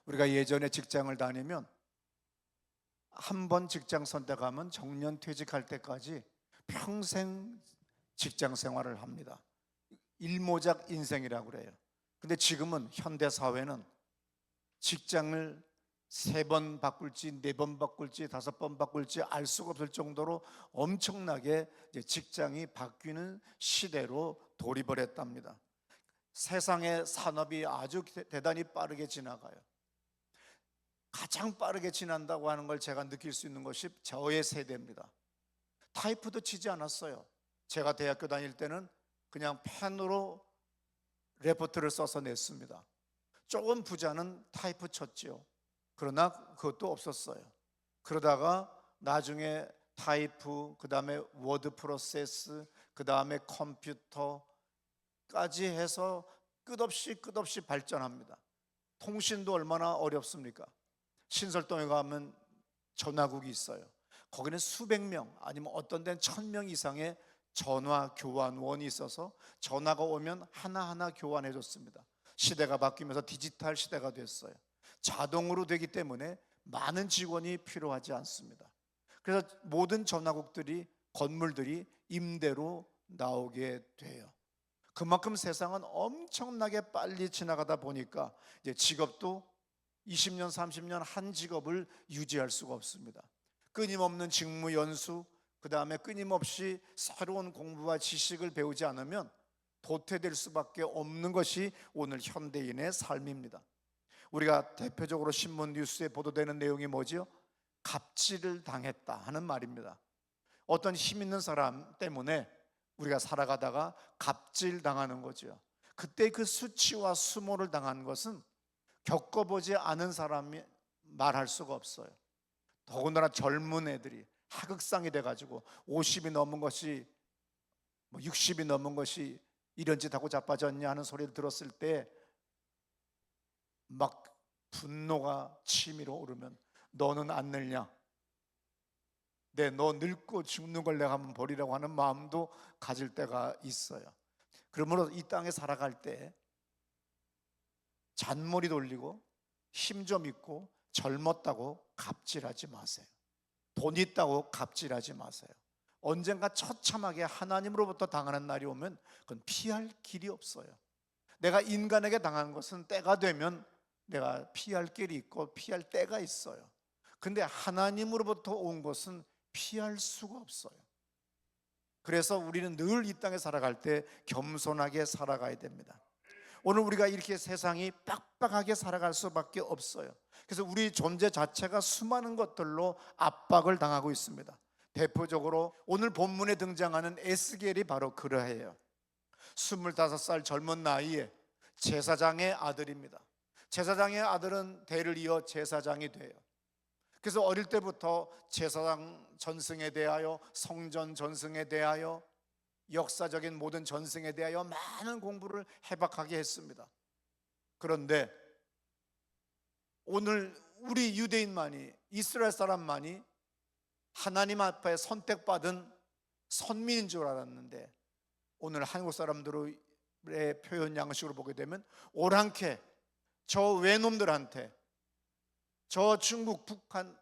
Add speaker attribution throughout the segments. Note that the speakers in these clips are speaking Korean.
Speaker 1: 우리가 예전에 직장을 다니면 한 번 직장 선택하면 정년 퇴직할 때까지 평생 직장 생활을 합니다. 일모작 인생이라고 그래요. 근데 지금은 현대 사회는 직장을 3번 바꿀지 4번 바꿀지 5번 바꿀지 알 수가 없을 정도로 엄청나게 이제 직장이 바뀌는 시대로 돌입을 했답니다. 세상의 산업이 아주 대단히 빠르게 지나가요. 가장 빠르게 지난다고 하는 걸 제가 느낄 수 있는 것이 저의 세대입니다. 타이프도 치지 않았어요. 제가 대학교 다닐 때는 그냥 펜으로 레포트를 써서 냈습니다. 조금 부자는 타이프 쳤지요. 그러나 그것도 없었어요. 그러다가 나중에 타이프, 그 다음에 워드 프로세스, 그 다음에 컴퓨터까지 해서 끝없이 발전합니다. 통신도 얼마나 어렵습니까? 신설동에 가면 전화국이 있어요. 거기는 수백 명, 아니면 어떤 데는 1000명 이상의 전화 교환원이 있어서 전화가 오면 하나하나 교환해 줬습니다. 시대가 바뀌면서 디지털 시대가 됐어요. 자동으로 되기 때문에 많은 직원이 필요하지 않습니다. 그래서 모든 전화국들이, 건물들이 임대로 나오게 돼요. 그만큼 세상은 엄청나게 빨리 지나가다 보니까 이제 직업도 20년, 30년 한 직업을 유지할 수가 없습니다. 끊임없는 직무 연수, 그 다음에 끊임없이 새로운 공부와 지식을 배우지 않으면 도태될 수밖에 없는 것이 오늘 현대인의 삶입니다. 우리가 대표적으로 신문 뉴스에 보도되는 내용이 뭐지요? 갑질을 당했다 하는 말입니다. 어떤 힘 있는 사람 때문에 우리가 살아가다가 갑질 당하는 거죠. 그때 그 수치와 수모를 당한 것은 겪어보지 않은 사람이 말할 수가 없어요. 더군다나 젊은 애들이 하극상이 돼가지고 50이 넘은 것이 60이 넘은 것이 이런 짓 하고 자빠졌냐 하는 소리를 들었을 때 막 분노가 치밀어 오르면 너는 안 늙냐? 너 늙고 죽는 걸 내가 한번 버리라고 하는 마음도 가질 때가 있어요. 그러므로 이 땅에 살아갈 때 잔머리 돌리고 힘 좀 있고 젊었다고 갑질하지 마세요. 돈 있다고 갑질하지 마세요. 언젠가 처참하게 하나님으로부터 당하는 날이 오면 그건 피할 길이 없어요. 내가 인간에게 당한 것은 때가 되면 내가 피할 길이 있고 피할 때가 있어요. 근데 하나님으로부터 온 것은 피할 수가 없어요. 그래서 우리는 늘 이 땅에 살아갈 때 겸손하게 살아가야 됩니다. 오늘 우리가 이렇게 세상이 빡빡하게 살아갈 수밖에 없어요. 그래서 우리 존재 자체가 수많은 것들로 압박을 당하고 있습니다. 대표적으로 오늘 본문에 등장하는 에스겔이 바로 그러해요. 25살 젊은 나이에 제사장의 아들입니다. 제사장의 아들은 대를 이어 제사장이 돼요. 그래서 어릴 때부터 제사장 전승에 대하여, 성전 전승에 대하여, 역사적인 모든 전승에 대하여 많은 공부를 해박하게 했습니다. 그런데 오늘 우리 유대인만이, 이스라엘 사람만이 하나님 앞에 선택받은 선민인 줄 알았는데 오늘 한국 사람들의 표현 양식으로 보게 되면 오랑캐, 저 외놈들한테, 저 중국 북한,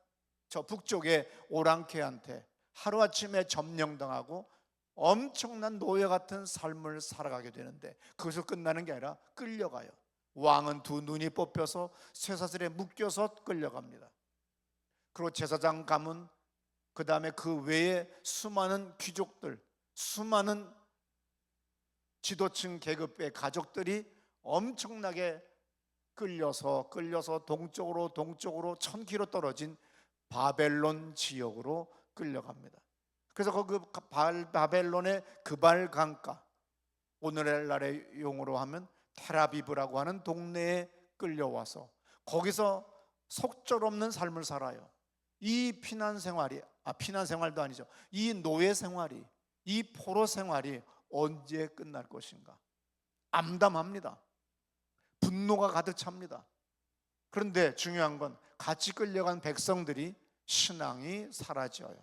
Speaker 1: 저 북쪽의 오랑캐한테 하루아침에 점령당하고 엄청난 노예 같은 삶을 살아가게 되는데 거기서 끝나는 게 아니라 끌려가요. 왕은 2눈이 뽑혀서 쇠사슬에 묶여서 끌려갑니다. 그리고 제사장 가문, 그 다음에 그 외에 수많은 귀족들, 수많은 지도층 계급의 가족들이 엄청나게 끌려서 동쪽으로 1000km 떨어진 바벨론 지역으로 끌려갑니다. 그래서 그 바벨론의 그발 강가, 오늘날의 용어로 하면 텔아비브라고 하는 동네에 끌려와서 거기서 속절없는 삶을 살아요. 이 피난 생활도 아니죠. 이 노예 생활이, 이 포로 생활이 언제 끝날 것인가 암담합니다. 분노가 가득 찹니다. 그런데 중요한 건 같이 끌려간 백성들이 신앙이 사라져요.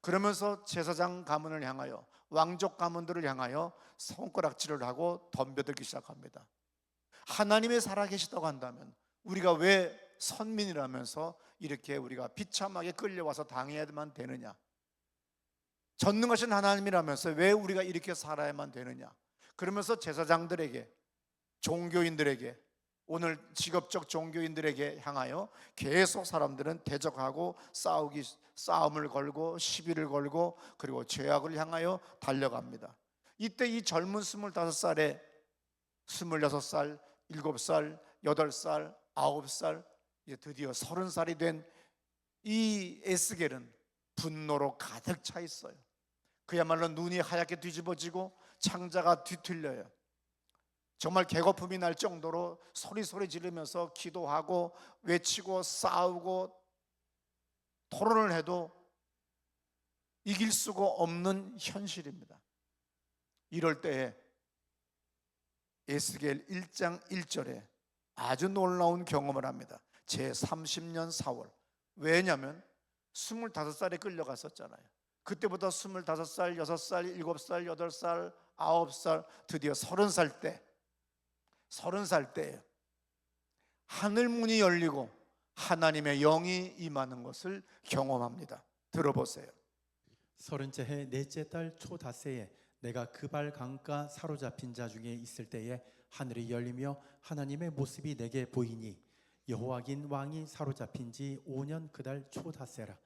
Speaker 1: 그러면서 제사장 가문을 향하여, 왕족 가문들을 향하여 손가락질을 하고 덤벼들기 시작합니다. 하나님이 살아계시다고 한다면 우리가 왜 선민이라면서 이렇게 우리가 비참하게 끌려와서 당해야만 되느냐? 전능하신 하나님이라면서 왜 우리가 이렇게 살아야만 되느냐? 그러면서 제사장들에게, 종교인들에게, 오늘 직업적 종교인들에게 향하여 계속 사람들은 대적하고 싸움을 걸고 시비를 걸고 그리고 죄악을 향하여 달려갑니다. 이때 이 젊은 25살에 26살, 7살, 8살, 9살, 이제 드디어 30살이 된 이 에스겔은 분노로 가득 차 있어요. 그야말로 눈이 하얗게 뒤집어지고 창자가 뒤틀려요. 정말 개거품이 날 정도로 소리 지르면서 기도하고 외치고 싸우고 토론을 해도 이길 수가 없는 현실입니다. 이럴 때에 에스겔 1장 1절에 아주 놀라운 경험을 합니다. 제 30년 4월. 왜냐하면 25살에 끌려갔었잖아요. 그때부터 25살, 6살, 7살, 8살, 9살, 드디어 30살 때 하늘 문이 열리고 하나님의 영이 임하는 것을 경험합니다. 들어보세요.
Speaker 2: 30째 해 넷째 달 초닷새에 내가 그발 강가 사로잡힌 자 중에 있을 때에 하늘이 열리며 하나님의 모습이 내게 보이니 여호와긴 왕이 사로잡힌 지 5년 그달 초닷새라.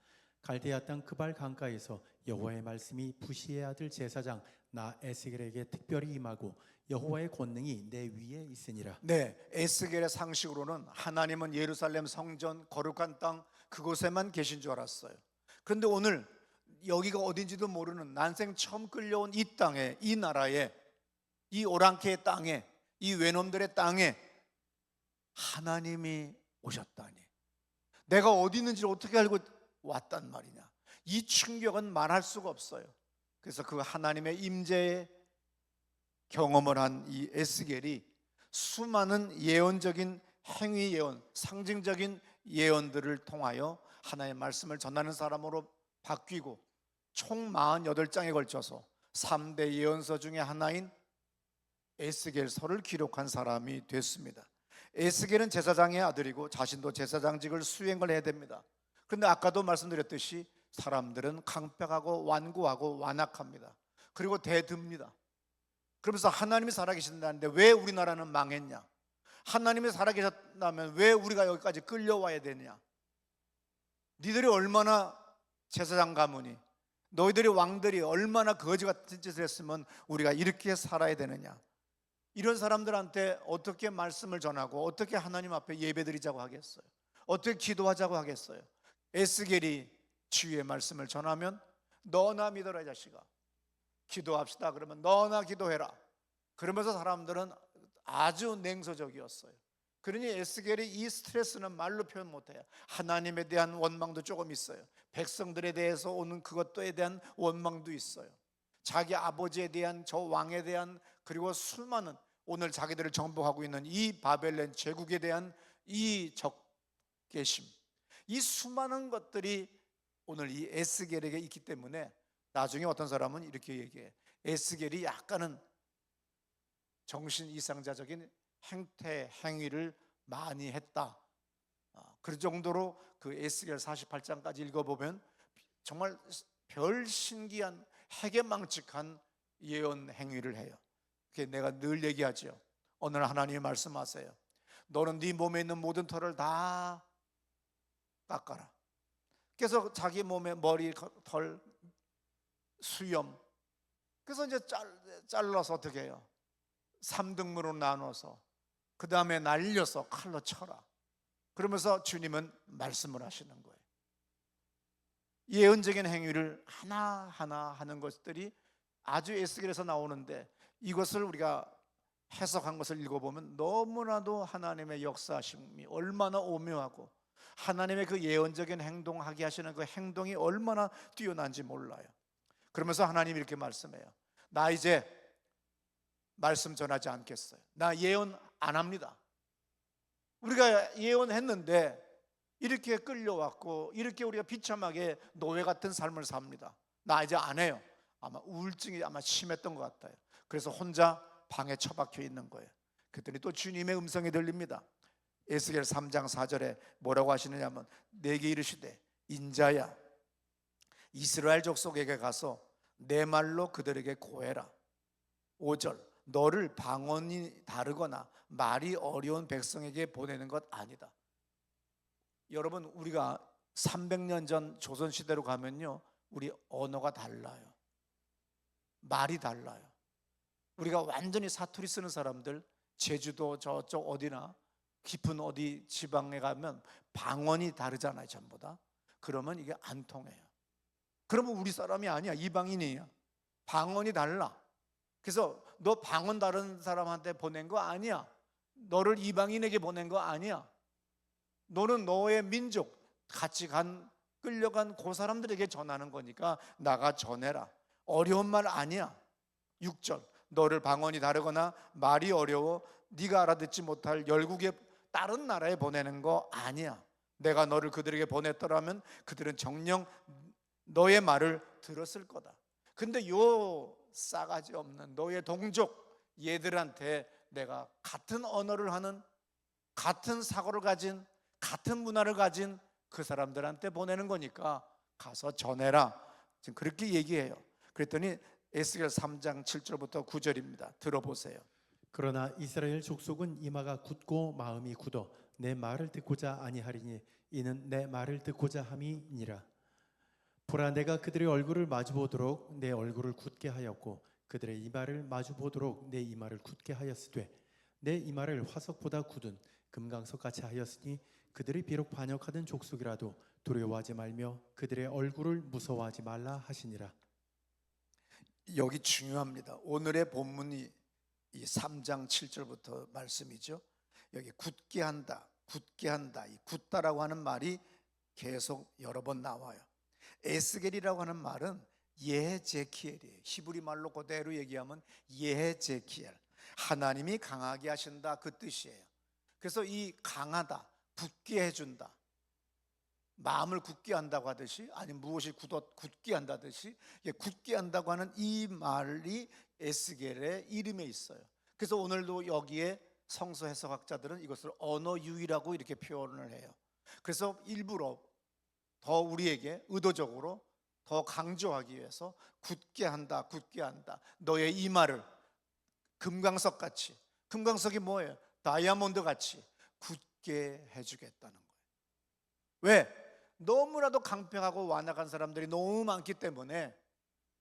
Speaker 2: 갈대아 땅 그발 강가에서 여호와의 말씀이 부시의 아들 제사장 나 에스겔에게 특별히 임하고 여호와의 권능이 내 위에 있으니라.
Speaker 1: 네, 에스겔의 상식으로는 하나님은 예루살렘 성전 거룩한 땅 그곳에만 계신 줄 알았어요. 그런데 오늘 여기가 어딘지도 모르는 난생 처음 끌려온 이 땅에, 이 나라에, 이 오랑캐의 땅에, 이 외놈들의 땅에 하나님이 오셨다니, 내가 어디 있는지를 어떻게 알고 왔단 말이냐. 이 충격은 말할 수가 없어요. 그래서 그 하나님의 임재의 경험을 한 이 에스겔이 수많은 예언적인 행위 예언, 상징적인 예언들을 통하여 하나님의 말씀을 전하는 사람으로 바뀌고 총 48장에 걸쳐서 3대 예언서 중에 하나인 에스겔서를 기록한 사람이 됐습니다. 에스겔은 제사장의 아들이고 자신도 제사장직을 수행을 해야 됩니다. 그런데 아까도 말씀드렸듯이 사람들은 강팍하고 완고하고 완악합니다. 그리고 대듭니다. 그러면서 하나님이 살아계신다는데 왜 우리나라는 망했냐? 하나님이 살아계셨다면 왜 우리가 여기까지 끌려와야 되냐? 니들이 얼마나 제사장 가문이, 너희들이 왕들이 얼마나 거지 같은 짓을 했으면 우리가 이렇게 살아야 되느냐? 이런 사람들한테 어떻게 말씀을 전하고 어떻게 하나님 앞에 예배드리자고 하겠어요? 어떻게 기도하자고 하겠어요? 에스겔이 주의 말씀을 전하면 너나 믿어라 이 자식아, 기도합시다 그러면 너나 기도해라. 그러면서 사람들은 아주 냉소적이었어요. 그러니 에스겔이 이 스트레스는 말로 표현 못해요. 하나님에 대한 원망도 조금 있어요. 백성들에 대해서 오는 그것에 대한 원망도 있어요. 자기 아버지에 대한, 저 왕에 대한, 그리고 수많은 오늘 자기들을 정복하고 있는 이 바벨론 제국에 대한 이 적개심, 이 수많은 것들이 오늘 이 에스겔에게 있기 때문에 나중에 어떤 사람은 이렇게 얘기해. 에스겔이 약간은 정신 이상자적인 행태, 행위를 많이 했다. 그 정도로 그 에스겔 48장까지 읽어보면 정말 별 신기한 해괴망측한 예언 행위를 해요. 그게 내가 늘 얘기하죠. 오늘 하나님이 말씀하세요. 너는 네 몸에 있는 모든 털을 다 깎아라. 그래서 자기 몸에 머리, 털, 수염, 그래서 이제 잘라서 어떻게 해요? 3등분으로 나눠서 그 다음에 날려서 칼로 쳐라. 그러면서 주님은 말씀을 하시는 거예요. 예언적인 행위를 하나하나 하는 것들이 아주 에스겔에서 나오는데 이것을 우리가 해석한 것을 읽어보면 너무나도 하나님의 역사하심이 얼마나 오묘하고 하나님의 그 예언적인 행동하게 하시는 그 행동이 얼마나 뛰어난지 몰라요. 그러면서 하나님이 이렇게 말씀해요. 나 이제 말씀 전하지 않겠어요. 나 예언 안 합니다. 우리가 예언했는데 이렇게 끌려왔고 이렇게 우리가 비참하게 노예 같은 삶을 삽니다. 나 이제 안 해요. 아마 우울증이 아마 심했던 것 같아요. 그래서 혼자 방에 처박혀 있는 거예요. 그랬더니 또 주님의 음성이 들립니다. 에스겔 3장 4절에 뭐라고 하시느냐면 내게 이르시되 인자야 이스라엘 족속에게 가서 내 말로 그들에게 고해라. 5절 너를 방언이 다르거나 말이 어려운 백성에게 보내는 것 아니다. 여러분 우리가 300년 전 조선시대로 가면요 우리 언어가 달라요. 말이 달라요. 우리가 완전히 사투리 쓰는 사람들 제주도 저쪽 어디나 깊은 어디 지방에 가면 방언이 다르잖아요 전부 다. 그러면 이게 안 통해요. 그러면 우리 사람이 아니야 이방인이야. 방언이 달라. 그래서 너 방언 다른 사람한테 보낸 거 아니야. 너를 이방인에게 보낸 거 아니야. 너는 너의 민족 같이 끌려간 그 사람들에게 전하는 거니까 나가 전해라. 어려운 말 아니야. 6절 너를 방언이 다르거나 말이 어려워 네가 알아듣지 못할 열국의 다른 나라에 보내는 거 아니야. 내가 너를 그들에게 보냈더라면 그들은 정녕 너의 말을 들었을 거다. 근데 요 싸가지 없는 너의 동족 얘들한테 내가 같은 언어를 하는 같은 사고를 가진 같은 문화를 가진 그 사람들한테 보내는 거니까 가서 전해라. 지금 그렇게 얘기해요. 그랬더니 에스겔 3장 7절부터 9절입니다. 들어보세요.
Speaker 2: 그러나 이스라엘 족속은 이마가 굳고 마음이 굳어 내 말을 듣고자 아니하리니 이는 내 말을 듣고자 함이니라. 보라 내가 그들의 얼굴을 마주보도록 내 얼굴을 굳게 하였고 그들의 이마를 마주보도록 내 이마를 굳게 하였으되 내 이마를 화석보다 굳은 금강석같이 하였으니 그들이 비록 반역하던 족속이라도 두려워하지 말며 그들의 얼굴을 무서워하지 말라 하시니라.
Speaker 1: 여기 중요합니다. 오늘의 본문이 이 3장 7절부터 말씀이죠. 여기 굳게 한다, 굳게 한다. 이 굳다라고 하는 말이 계속 여러 번 나와요. 에스겔이라고 하는 말은 예헤제키엘이에요. 히브리 말로 그대로 얘기하면 예헤제키엘. 하나님이 강하게 하신다 그 뜻이에요. 그래서 이 강하다, 굳게 해준다, 마음을 굳게 한다고 하듯이 아니면 무엇이 굳게 한다듯이 굳게 한다고 하는 이 말이 에스겔의 이름에 있어요. 그래서 오늘도 여기에 성서 해석학자들은 이것을 언어유희라고 이렇게 표현을 해요. 그래서 일부러 더 우리에게 의도적으로 더 강조하기 위해서 굳게 한다, 굳게 한다. 너의 이마를 금강석같이, 금강석이 뭐예요? 다이아몬드 같이 굳게 해주겠다는 거예요. 왜? 너무나도 강평하고 완악한 사람들이 너무 많기 때문에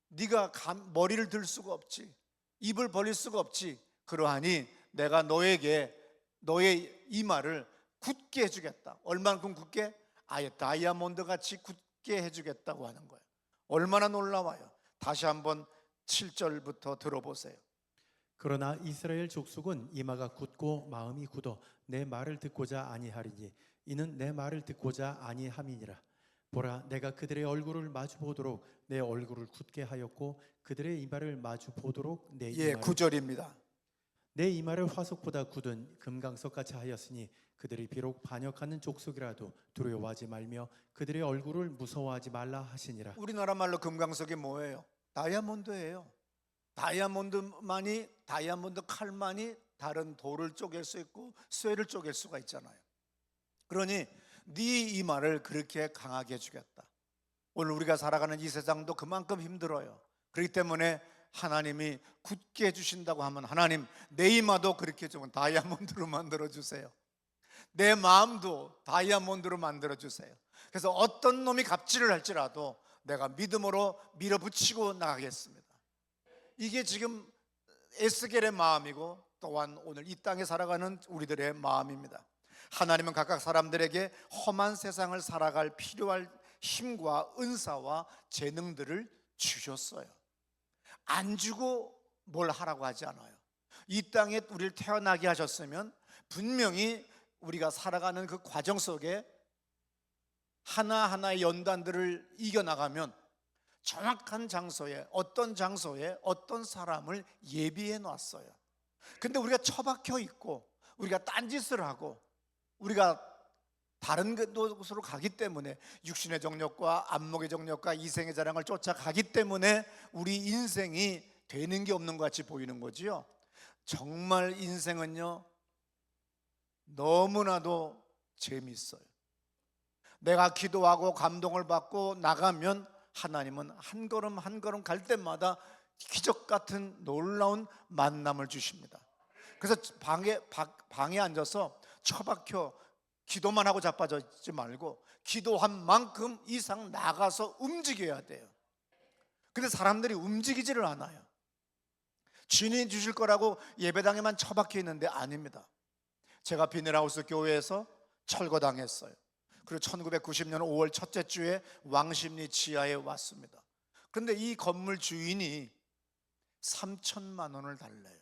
Speaker 1: 네가 머리를 들 수가 없지, 입을 벌릴 수가 없지. 그러하니 내가 너에게 너의 이마를 굳게 해주겠다. 얼만큼 굳게? 아예 다이아몬드 같이 굳게 해주겠다고 하는 거예요. 얼마나 놀라워요. 다시 한번 7절부터 들어보세요.
Speaker 2: 그러나 이스라엘 족속은 이마가 굳고 마음이 굳어 내 말을 듣고자 아니하리니 이는 내 말을 듣고자 아니함이니라. 보라 내가 그들의 얼굴을 마주 보도록 내 얼굴을 굳게 하였고 그들의 이마를 마주 보도록 내 이마를
Speaker 1: 9절입니다.
Speaker 2: 내 이마를 화석보다 굳은 금강석같이 하였으니 그들이 비록 반역하는 족속이라도 두려워하지 말며 그들의 얼굴을 무서워하지 말라 하시니라.
Speaker 1: 우리나라 말로 금강석이 뭐예요? 다이아몬드예요. 다이아몬드 칼만이 다른 돌을 쪼갤 수 있고 쇠를 쪼갤 수가 있잖아요. 그러니 네 이마를 그렇게 강하게 해주겠다. 오늘 우리가 살아가는 이 세상도 그만큼 힘들어요. 그렇기 때문에 하나님이 굳게 해주신다고 하면 하나님 내 이마도 그렇게 좀 다이아몬드로 만들어주세요. 내 마음도 다이아몬드로 만들어주세요. 그래서 어떤 놈이 갑질을 할지라도 내가 믿음으로 밀어붙이고 나가겠습니다. 이게 지금 에스겔의 마음이고 또한 오늘 이 땅에 살아가는 우리들의 마음입니다. 하나님은 각각 사람들에게 험한 세상을 살아갈 필요할 힘과 은사와 재능들을 주셨어요. 안 주고 뭘 하라고 하지 않아요. 이 땅에 우리를 태어나게 하셨으면 분명히 우리가 살아가는 그 과정 속에 하나하나의 연단들을 이겨나가면 정확한 장소에 어떤 사람을 예비해 놨어요. 근데 우리가 처박혀 있고 우리가 딴짓을 하고 우리가 다른 곳으로 가기 때문에 육신의 정욕과 안목의 정욕과 이생의 자랑을 쫓아가기 때문에 우리 인생이 되는 게 없는 것 같이 보이는 거지요. 정말 인생은요 너무나도 재미있어요. 내가 기도하고 감동을 받고 나가면 하나님은 한 걸음 한 걸음 갈 때마다 기적 같은 놀라운 만남을 주십니다. 그래서 방에 앉아서 처박혀 기도만 하고 자빠져 있지 말고 기도한 만큼 이상 나가서 움직여야 돼요. 근데 사람들이 움직이지를 않아요. 주인이 주실 거라고 예배당에만 처박혀 있는데 아닙니다. 제가 비닐하우스 교회에서 철거당했어요. 그리고 1990년 5월 첫째 주에 왕십리 지하에 왔습니다. 그런데 이 건물 주인이 3천만 원을 달래요.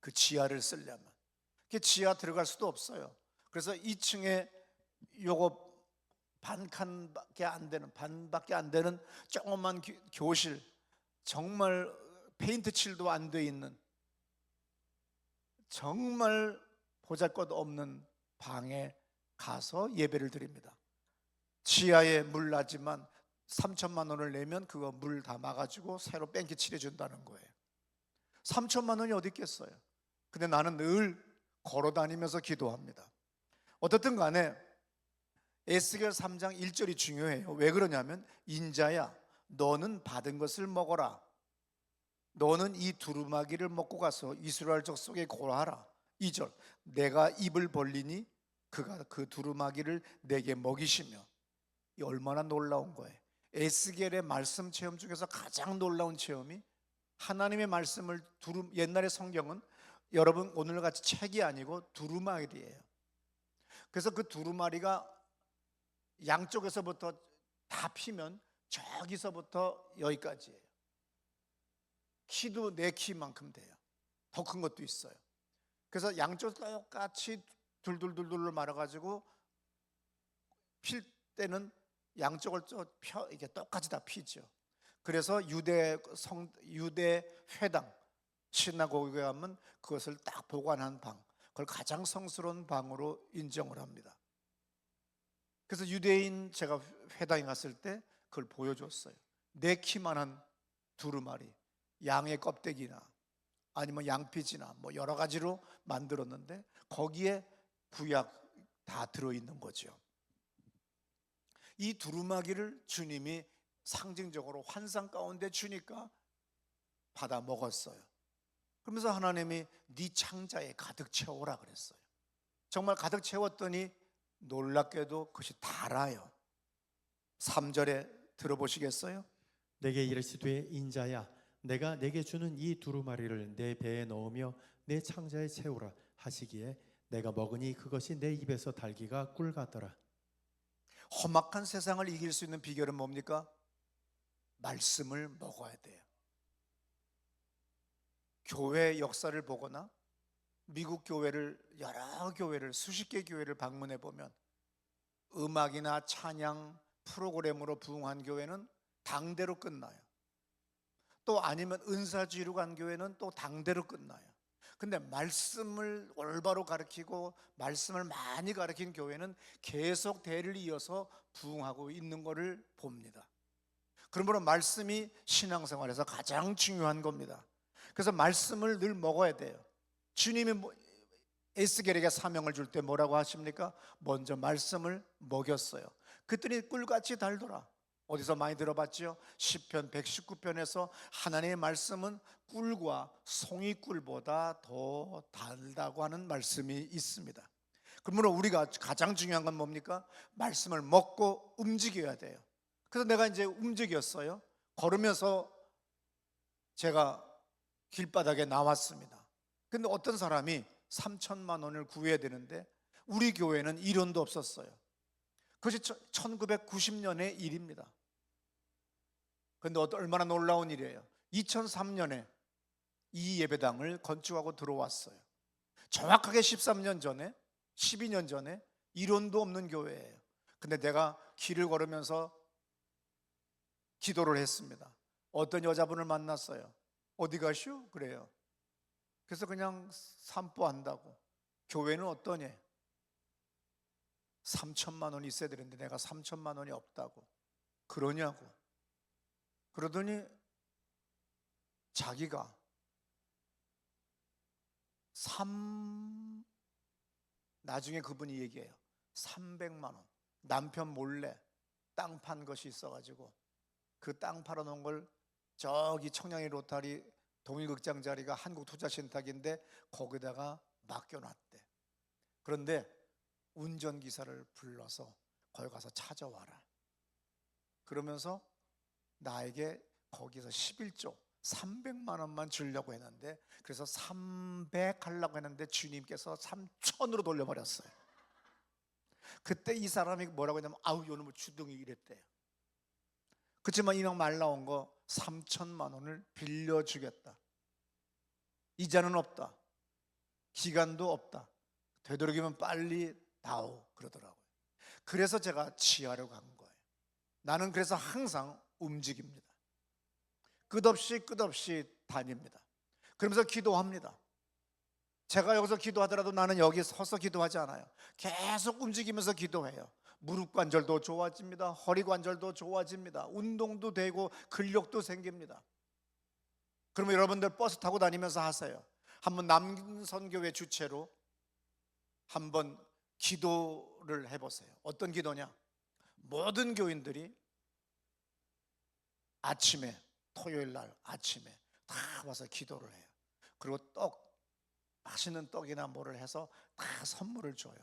Speaker 1: 그 지하를 쓰려면. 그 지하 들어갈 수도 없어요. 그래서 2층에 요거 반밖에 안 되는 조그만 교실, 정말 페인트 칠도 안 돼 있는 정말 보잘것없는 방에 가서 예배를 드립니다. 지하에 물 나지만 3천만 원을 내면 그거 물 담아가지고 새로 뺑기 칠해준다는 거예요. 3천만 원이 어디 있겠어요? 근데 나는 늘 걸어 다니면서 기도합니다. 어떻든 간에 에스겔 3장 1절이 중요해요. 왜 그러냐면 인자야 너는 받은 것을 먹어라. 너는 이 두루마기를 먹고 가서 이스라엘 족속에 고하라. 2절 내가 입을 벌리니 그가 그 두루마기를 내게 먹이시며. 이 얼마나 놀라운 거예요. 에스겔의 말씀 체험 중에서 가장 놀라운 체험이 하나님의 말씀을 옛날의 성경은 여러분 오늘같이 책이 아니고 두루마리예요. 그래서 그 두루마리가 양쪽에서부터 다 피면 저기서부터 여기까지예요. 키도 내 키만큼 돼요. 더 큰 것도 있어요. 그래서 양쪽 똑같이 둘둘둘둘 말아가지고 필 때는 양쪽을 이게 똑같이 다 피죠. 그래서 유대 회당 시나고그에 가면 그것을 딱 보관한 방, 그걸 가장 성스러운 방으로 인정을 합니다. 그래서 유대인 제가 회당에 갔을 때 그걸 보여줬어요. 내 키만한 두루마리, 양의 껍데기나 아니면 양피지나 뭐 여러 가지로 만들었는데 거기에 구약 다 들어있는 거죠. 이 두루마기를 주님이 상징적으로 환상 가운데 주니까 받아 먹었어요. 그러면서 하나님이 네 창자에 가득 채워라 그랬어요. 정말 가득 채웠더니 놀랍게도 그것이 달아요. 3절에 들어보시겠어요?
Speaker 2: 내게 이르시되 인자야 내가 내게 주는 이 두루마리를 내 배에 넣으며 내 창자에 채우라 하시기에 내가 먹으니 그것이 내 입에서 달기가 꿀 같더라.
Speaker 1: 험악한 세상을 이길 수 있는 비결은 뭡니까? 말씀을 먹어야 돼요. 교회 역사를 보거나 미국 교회를 여러 교회를 수십 개 교회를 방문해 보면 음악이나 찬양 프로그램으로 부흥한 교회는 당대로 끝나요. 또 아니면 은사주의로 간 교회는 또 당대로 끝나요. 근데 말씀을 올바로 가르치고 말씀을 많이 가르친 교회는 계속 대를 이어서 부흥하고 있는 것을 봅니다. 그러므로 말씀이 신앙생활에서 가장 중요한 겁니다. 그래서 말씀을 늘 먹어야 돼요. 주님이 에스겔에게 사명을 줄 때 뭐라고 하십니까? 먼저 말씀을 먹였어요. 그랬더니 꿀같이 달더라. 어디서 많이 들어봤죠? 시편 119편에서 하나님의 말씀은 꿀과 송이꿀보다 더 달다고 하는 말씀이 있습니다. 그러므로 우리가 가장 중요한 건 뭡니까? 말씀을 먹고 움직여야 돼요. 그래서 내가 이제 움직였어요. 걸으면서 제가 길바닥에 나왔습니다. 근데 어떤 사람이 3천만 원을 구해야 되는데 우리 교회는 1원도 없었어요. 그것이 1990년의 일입니다. 그런데 얼마나 놀라운 일이에요. 2003년에 이 예배당을 건축하고 들어왔어요. 정확하게 13년 전에 12년 전에 1원도 없는 교회예요. 근데 내가 길을 걸으면서 기도를 했습니다. 어떤 여자분을 만났어요. 어디 가시오? 그래요. 그래서 그냥 산보한다고. 교회는 어떠냐? 3천만 원이 있어야 되는데 내가 3천만 원이 없다고. 그러냐고. 그러더니 자기가 나중에 그분이 얘기해요. 300만 원. 남편 몰래 땅 판 것이 있어가지고 그 땅 팔아놓은 걸 저기 청량리 로타리 동일극장 자리가 한국투자신탁인데 거기다가 맡겨놨대. 그런데 운전기사를 불러서 거기 가서 찾아와라. 그러면서 나에게 거기서 11조 300만 원만 주려고 했는데, 그래서 300 하려고 했는데 주님께서 3천으로 돌려버렸어요. 그때 이 사람이 뭐라고 했냐면 아우 요놈의 주둥이 이랬대요. 그렇지만 이왕 말 나온 거 3천만 원을 빌려주겠다. 이자는 없다. 기간도 없다. 되도록이면 빨리 다오 그러더라고요. 그래서 제가 지하로 간 거예요. 나는 그래서 항상 움직입니다. 끝없이 다닙니다. 그러면서 기도합니다. 제가 여기서 기도하더라도 나는 여기 서서 기도하지 않아요. 계속 움직이면서 기도해요. 무릎 관절도 좋아집니다. 허리 관절도 좋아집니다. 운동도 되고 근력도 생깁니다. 그러면 여러분들 버스 타고 다니면서 하세요. 한번 남선교회 주체로 한번 기도를 해보세요. 어떤 기도냐? 모든 교인들이 아침에, 토요일 날 아침에 다 와서 기도를 해요. 그리고 맛있는 떡이나 뭐를 해서 다 선물을 줘요.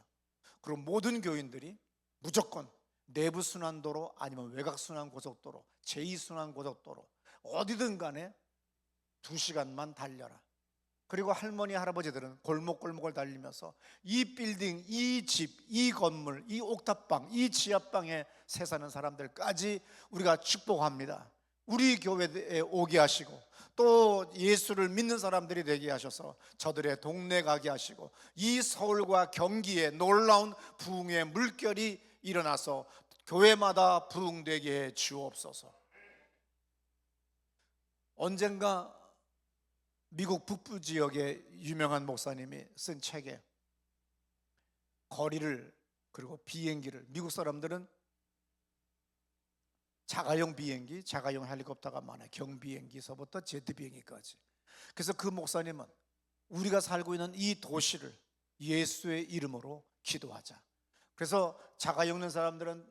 Speaker 1: 그리고 모든 교인들이 무조건 내부순환도로 아니면 외곽순환고속도로, 제2순환고속도로 어디든 간에 2시간만 달려라. 그리고 할머니 할아버지들은 골목골목을 달리면서 이 빌딩, 이 집, 이 건물, 이 옥탑방, 이 지하방에 새 사는 사람들까지 우리가 축복합니다. 우리 교회에 오게 하시고 또 예수를 믿는 사람들이 되게 하셔서 저들의 동네 가게 하시고 이 서울과 경기에 놀라운 부흥의 물결이 일어나서 교회마다 부흥되게 해 주옵소서. 언젠가 미국 북부 지역의 유명한 목사님이 쓴 책에 거리를 그리고 비행기를, 미국 사람들은 자가용 비행기, 자가용 헬리콥터가 많아요. 경비행기서부터 제트 비행기까지. 그래서 그 목사님은 우리가 살고 있는 이 도시를 예수의 이름으로 기도하자. 그래서 자가용 있는 사람들은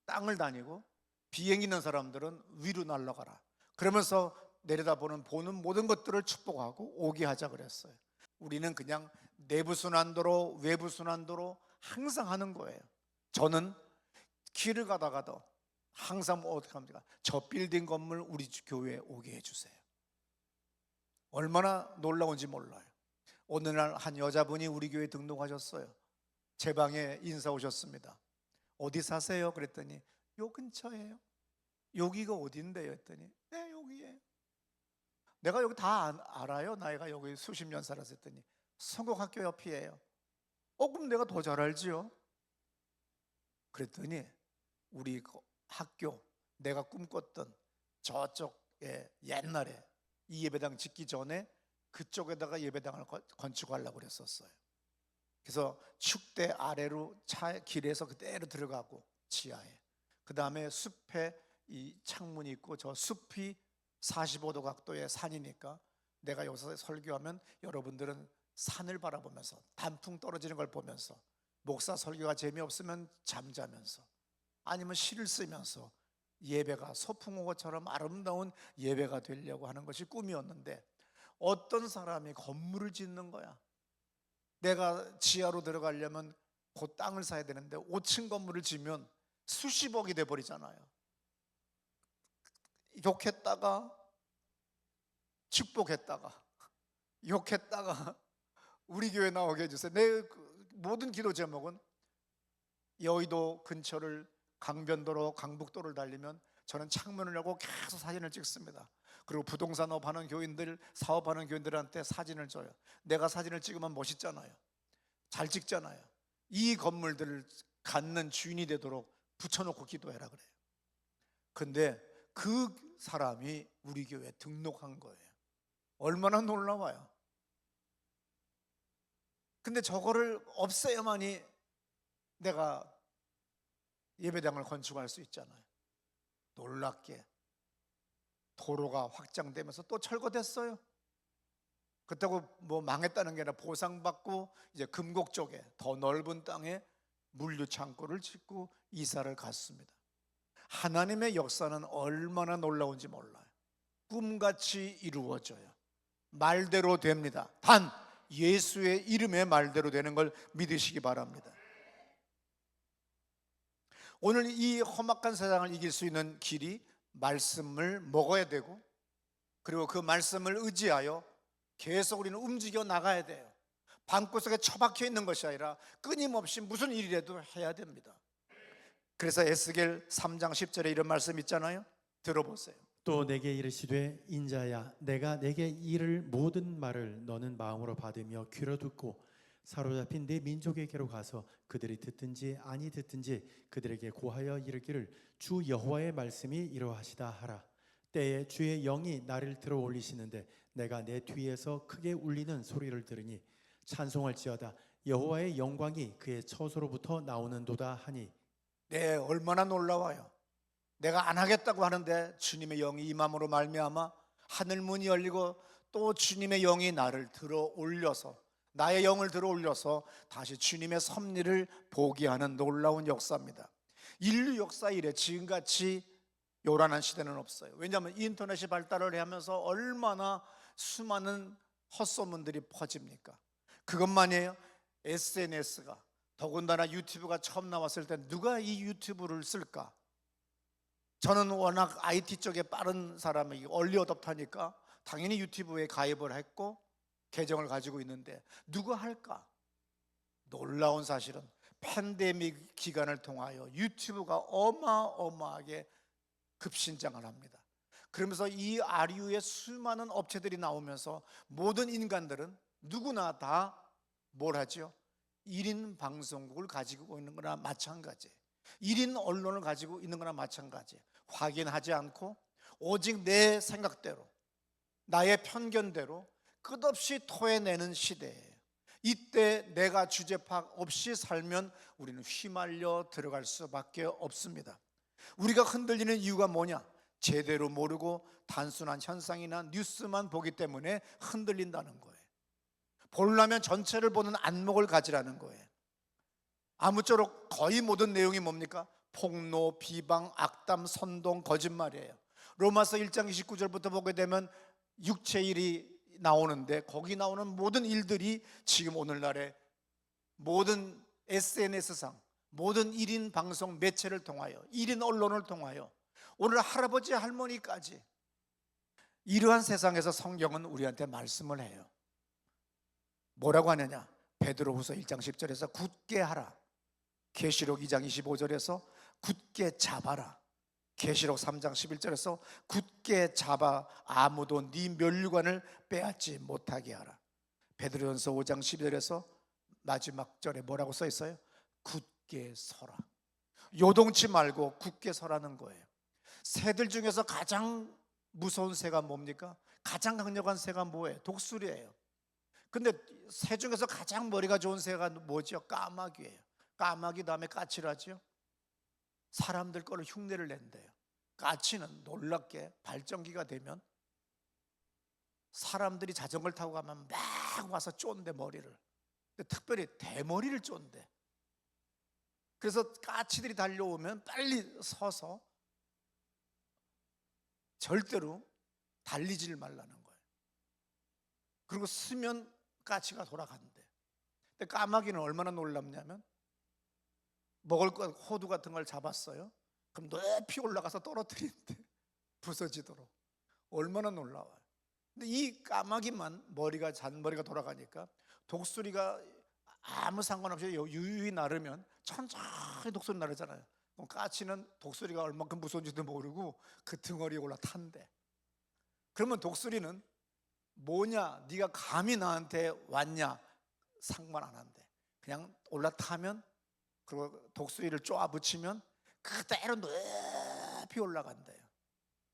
Speaker 1: 땅을 다니고 비행기 있는 사람들은 위로 날아가라. 그러면서 내려다보는 보는 모든 것들을 축복하고 오게 하자 그랬어요. 우리는 그냥 내부순환도로 외부순환도로 항상 하는 거예요. 저는 길을 가다가도 항상 어떻게 합니까? 저 빌딩 건물 우리 교회에 오게 해주세요. 얼마나 놀라운지 몰라요. 어느 날 한 여자분이 우리 교회에 등록하셨어요. 제 방에 인사 오셨습니다. 어디 사세요? 그랬더니 요 근처예요. 여기가 어딘데요? 했더니 네 여기에요. 내가 여기 다 알아요. 나이가 여기 수십 년 살았을 했더니 성공학교 옆이에요. 그럼 내가 더 잘 알지요. 그랬더니 우리 학교, 내가 꿈꿨던 저쪽에 옛날에 이 예배당 짓기 전에 그쪽에다가 예배당을 건축하려고 그랬었어요. 그래서 축대 아래로 길에서 그대로 들어가고 지하에, 그 다음에 숲에 이 창문이 있고 저 숲이 45도 각도의 산이니까 내가 여기서 설교하면 여러분들은 산을 바라보면서 단풍 떨어지는 걸 보면서, 목사 설교가 재미없으면 잠자면서 아니면 시를 쓰면서 예배가 소풍호처럼 아름다운 예배가 되려고 하는 것이 꿈이었는데, 어떤 사람이 건물을 짓는 거야. 내가 지하로 들어가려면 그 땅을 사야 되는데 5층 건물을 지면 수십억이 돼버리잖아요. 욕했다가 축복했다가 욕했다가 우리 교회 나오게 해주세요. 내 모든 기도 제목은 여의도 근처를 강변도로 강북도를 달리면 저는 창문을 열고 계속 사진을 찍습니다. 그리고 부동산업 하는 교인들, 사업하는 교인들한테 사진을 줘요. 내가 사진을 찍으면 멋있잖아요. 잘 찍잖아요. 이 건물들을 갖는 주인이 되도록 붙여놓고 기도해라 그래요. 근데 그 사람이 우리 교회에 등록한 거예요. 얼마나 놀라워요. 근데 저거를 없애야만이 내가 예배당을 건축할 수 있잖아요. 놀랍게 도로가 확장되면서 또 철거됐어요. 그렇다고 뭐 망했다는 게 아니라 보상받고 이제 금곡 쪽에 더 넓은 땅에 물류 창고를 짓고 이사를 갔습니다. 하나님의 역사는 얼마나 놀라운지 몰라요. 꿈같이 이루어져요. 말대로 됩니다. 단 예수의 이름의 말대로 되는 걸 믿으시기 바랍니다. 오늘 이 험악한 세상을 이길 수 있는 길이 말씀을 먹어야 되고, 그리고 그 말씀을 의지하여 계속 우리는 움직여 나가야 돼요. 방구석에 처박혀 있는 것이 아니라 끊임없이 무슨 일이라도 해야 됩니다. 그래서 에스겔 3장 10절에 이런 말씀 있잖아요. 들어보세요.
Speaker 2: 또 내게 이르시되 인자야 내가 내게 이를 모든 말을 너는 마음으로 받으며 귀로 듣고 사로잡힌 내 민족에게로 가서 그들이 듣든지 아니 듣든지 그들에게 고하여 이르기를 주 여호와의 말씀이 이러하시다 하라. 때에 주의 영이 나를 들어 올리시는데 내가 내 뒤에서 크게 울리는 소리를 들으니 찬송할지어다 여호와의 영광이 그의 처소로부터 나오는도다 하니.
Speaker 1: 네, 얼마나 놀라워요. 내가 안 하겠다고 하는데 주님의 영이 임함으로 말미암아 하늘 문이 열리고 또 주님의 영이 나를 들어 올려서, 나의 영을 들어 올려서 다시 주님의 섭리를 보게 하는 놀라운 역사입니다. 인류 역사 이래 지금같이 요란한 시대는 없어요. 왜냐하면 인터넷이 발달을 하면서 얼마나 수많은 헛소문들이 퍼집니까? 그것만이에요. SNS가, 더군다나 유튜브가 처음 나왔을 때 누가 이 유튜브를 쓸까? 저는 워낙 IT 쪽에 빠른 사람이 얼리 어댑터니까 당연히 유튜브에 가입을 했고 계정을 가지고 있는데 누가 할까? 놀라운 사실은 팬데믹 기간을 통하여 유튜브가 어마어마하게 급신장을 합니다. 그러면서 이 아류의 수많은 업체들이 나오면서 모든 인간들은 누구나 다 뭘 하죠? 1인 방송국을 가지고 있는 거나 마찬가지예요. 1인 언론을 가지고 있는 거나 마찬가지예요. 확인하지 않고 오직 내 생각대로, 나의 편견대로 끝없이 토해내는 시대예요. 이때 내가 주제 파악 없이 살면 우리는 휘말려 들어갈 수밖에 없습니다. 우리가 흔들리는 이유가 뭐냐? 제대로 모르고 단순한 현상이나 뉴스만 보기 때문에 흔들린다는 거예요. 보려면 전체를 보는 안목을 가지라는 거예요. 아무쪼록 거의 모든 내용이 뭡니까? 폭로, 비방, 악담, 선동, 거짓말이에요. 로마서 1장 29절부터 보게 되면 육체일이 나오는데 거기 나오는 모든 일들이 지금 오늘날의 모든 SNS상, 모든 1인 방송 매체를 통하여, 1인 언론을 통하여 오늘 할아버지 할머니까지 이러한 세상에서 성경은 우리한테 말씀을 해요. 뭐라고 하느냐? 베드로후서 1장 10절에서 굳게 하라, 계시록 2장 25절에서 굳게 잡아라, 계시록 3장 11절에서 굳게 잡아 아무도 네 면류관을 빼앗지 못하게 하라. 베드로전서 5장 12절에서 마지막 절에 뭐라고 써 있어요? 굳게 서라. 요동치 말고 굳게 서라는 거예요. 새들 중에서 가장 무서운 새가 뭡니까? 가장 강력한 새가 뭐예요? 독수리예요. 근데 새 중에서 가장 머리가 좋은 새가 뭐죠? 까마귀예요. 까마귀 다음에 까치라죠. 사람들 거를 흉내를 낸대요. 까치는 놀랍게 발전기가 되면 사람들이 자전거를 타고 가면 막 와서 쫀대, 머리를. 근데 특별히 대머리를 쫀대. 그래서 까치들이 달려오면 빨리 서서 절대로 달리지를 말라는 거예요. 그리고 쓰면 까치가 돌아간대. 근데 까마귀는 얼마나 놀랍냐면 먹을 것, 호두 같은 걸 잡았어요. 그럼 높이 올라가서 떨어뜨린대. 부서지도록. 얼마나 놀라워요. 근데 이 까마귀만 머리가 잔머리가 돌아가니까 독수리가 아무 상관없이 유유히 나르면 천천히 독수리 나르잖아요. 그럼 까치는 독수리가 얼마큼 무서운지도 모르고 그 등어리에 올라탄대. 그러면 독수리는 뭐냐? 네가 감히 나한테 왔냐? 상관 안 한대. 그냥 올라타면, 그리고 독수리를 쪼아 붙이면 그대로 높이 올라간대요.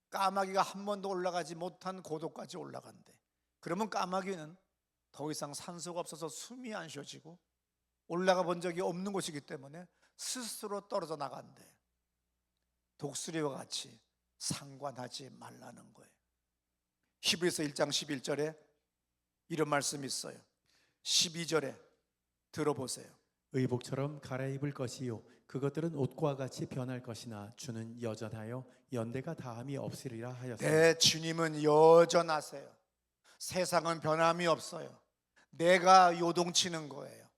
Speaker 1: 까마귀가 한 번도 올라가지 못한 고도까지 올라간대. 그러면 까마귀는 더 이상 산소가 없어서 숨이 안 쉬어지고 올라가 본 적이 없는 곳이기 때문에 스스로 떨어져 나간대. 독수리와 같이 상관하지 말라는 거예요. 히브리서 1장 11절에 이런 말씀이 있어요. 12절에 들어보세요.
Speaker 2: 의복처럼 갈아입을 것이요 그것들은 옷과 같이 변할 것이나 주는 여전하여 연대가 다함이 없으리라 하였으니
Speaker 1: 내 주님은 여전하세요. 세상은 변함이 없어요. 내가 요동치는 거예요.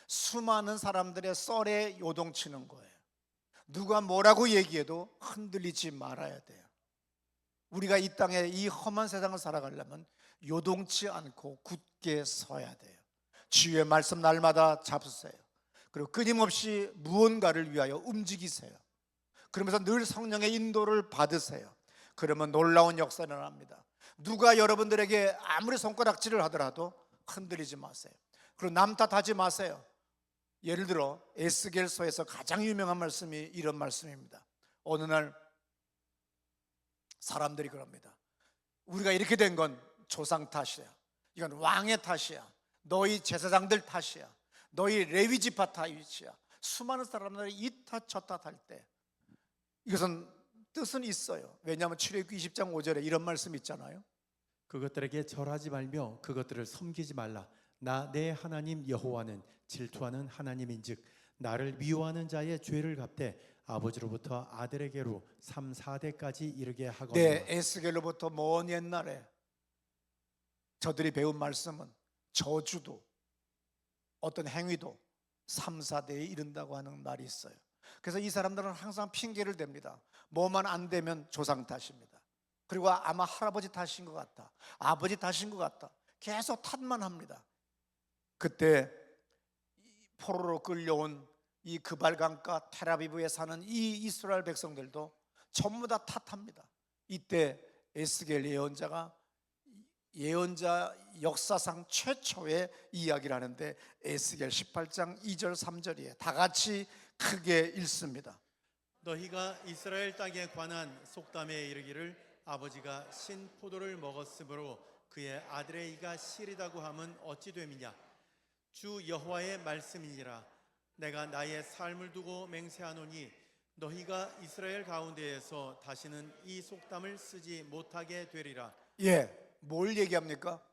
Speaker 1: 수많은 사람들의 썰에 요동치는 거예요. 누가 뭐라고 얘기해도 흔들리지 말아야 돼요. 우리가 이 땅에 이 험한 세상을 살아가려면 요동치 않고 굳게 서야 돼요. 주의 말씀 날마다 잡으세요. 그리고 끊임없이 무언가를 위하여 움직이세요. 그러면서 늘 성령의 인도를 받으세요. 그러면 놀라운 역사가 일어납니다. 누가 여러분들에게 아무리 손가락질을 하더라도 흔들리지 마세요. 그리고 남 탓하지 마세요. 예를 들어 에스겔서에서 가장 유명한 말씀이 이런 말씀입니다. 어느 날 사람들이 그럽니다. 우리가 이렇게 된 건 조상 탓이야. 이건 왕의 탓이야. 너희 제사장들 탓이야. 너희 레위 지파 탓이야. 수많은 사람들이 이 탓 저 탓 할 때 이것은 뜻은 있어요. 왜냐하면 출애굽기 20장 5절에 이런 말씀이 있잖아요.
Speaker 2: 그것들에게 절하지 말며 그것들을 섬기지 말라. 나 내 하나님 여호와는 질투하는 하나님인즉 나를 미워하는 자의 죄를 갚되 아버지로부터 아들에게로 3, 4대까지 이르게 하거니와.
Speaker 1: 네, 에스겔로부터 먼 옛날에 저들이 배운 말씀은 저주도 어떤 행위도 3, 4대에 이른다고 하는 말이 있어요. 그래서 이 사람들은 항상 핑계를 댑니다. 뭐만 안 되면 조상 탓입니다. 그리고 아마 할아버지 탓인 것 같다, 아버지 탓인 것 같다, 계속 탓만 합니다. 그때 포로로 끌려온 이 그발강가 테라비브에 사는 이 이스라엘 백성들도 전부 다 탓합니다. 이때 에스겔 예언자가 예언자 역사상 최초의 이야기를 하는데 에스겔 18장 2절 3절이에요. 다 같이 크게 읽습니다.
Speaker 2: 너희가 이스라엘 땅에 관한 속담에 이르기를 아버지가 신 포도를 먹었으므로 그의 아들의 이가 시리다고 함은 어찌 됨이냐. 주 여호와의 말씀이니라. 내가 나의 삶을 두고 맹세하노니 너희가 이스라엘 가운데에서 다시는 이 속담을 쓰지 못하게 되리라.
Speaker 1: 예, 뭘 얘기합니까?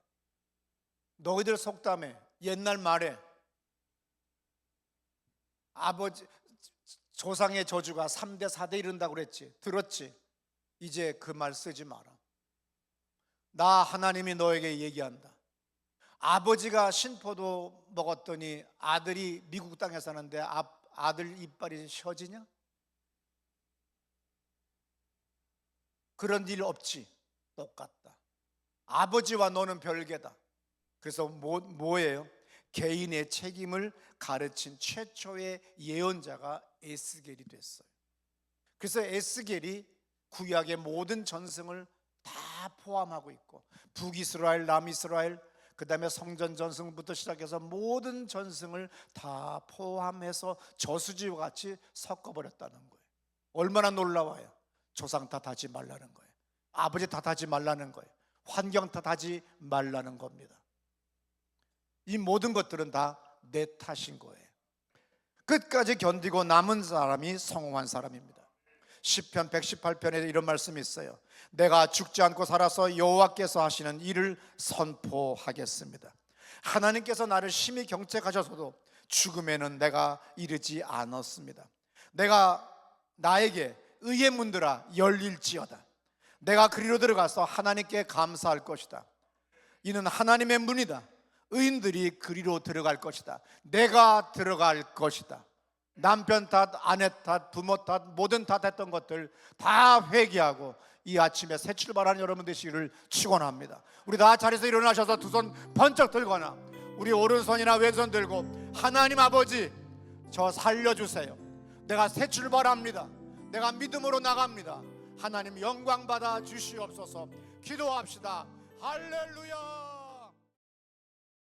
Speaker 1: 너희들 속담에 옛날 말에 아버지 조상의 저주가 3대 4대 이른다고 그랬지. 들었지? 이제 그 말 쓰지 마라. 나 하나님이 너에게 얘기한다. 아버지가 신포도 먹었더니 아들이 미국 땅에 사는데 아들 이빨이 셔지냐? 그런 일 없지. 똑같다. 아버지와 너는 별개다. 그래서 뭐예요? 개인의 책임을 가르친 최초의 예언자가 에스겔이 됐어요. 그래서 에스겔이 구약의 모든 전승을 다 포함하고 있고 북이스라엘, 남이스라엘, 그 다음에 성전 전승부터 시작해서 모든 전승을 다 포함해서 저수지와 같이 섞어버렸다는 거예요. 얼마나 놀라워요. 조상 탓하지 말라는 거예요. 아버지 탓하지 말라는 거예요. 환경 탓하지 말라는 겁니다. 이 모든 것들은 다 내 탓인 거예요. 끝까지 견디고 남은 사람이 성공한 사람입니다. 시편 118편에 이런 말씀이 있어요. 내가 죽지 않고 살아서 여호와께서 하시는 일을 선포하겠습니다. 하나님께서 나를 심히 경책하셔서도 죽음에는 내가 이르지 않았습니다. 내가 나에게 의의 문들아 열릴지어다. 내가 그리로 들어가서 하나님께 감사할 것이다. 이는 하나님의 문이다. 의인들이 그리로 들어갈 것이다. 내가 들어갈 것이다. 남편 탓, 아내 탓, 부모 탓, 모든 탓했던 것들 다 회개하고 이 아침에 새 출발하는 여러분 되시기를 축원합니다. 우리 다 자리에서 일어나셔서 두 손 번쩍 들거나 우리 오른손이나 왼손 들고 하나님 아버지 저 살려주세요. 내가 새 출발합니다. 내가 믿음으로 나갑니다. 하나님 영광 받아 주시옵소서. 기도합시다. 할렐루야.